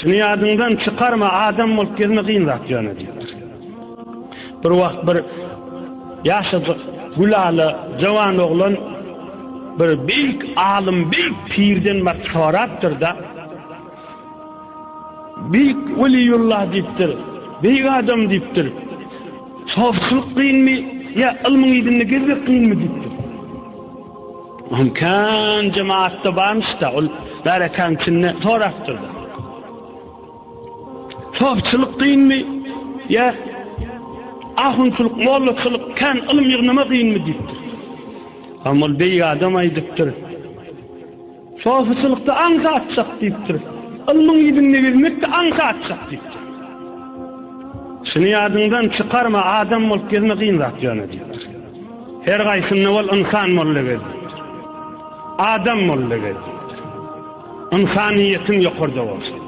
Şunu yadından çıkarma, adam olup gelme kıyınrak canı diyor. Bir vakt bir yaşadık, gulalı, cavan oğlan bir büyük alim, büyük pirden bir sorattır da büyük veliyullah deyiptir, büyük adam deyiptir. Sofçuluk kıyın mı, ya ilmin idinle gezmek kıyın mı deyiptir. Mümkün cemaatta varmış da ol berekan içinde sorattır da. Sofçuluk kıyın mı, ya ahunçuluk, mollaçuluk, kan ilim yığınama kıyın mı deyiptir. Ama büyük adam aydıptır. Sofçulukta anka atsak deyiptir. Ilmin idinle gezmek de anka atsak deyiptir. Şunu yadından çıkarma, adam olup gezme kıyınrak canı diyor. Her gaysını ol insan molla gezdir. Adam molla gezdir. İnsaniyetin yukarıda olsun.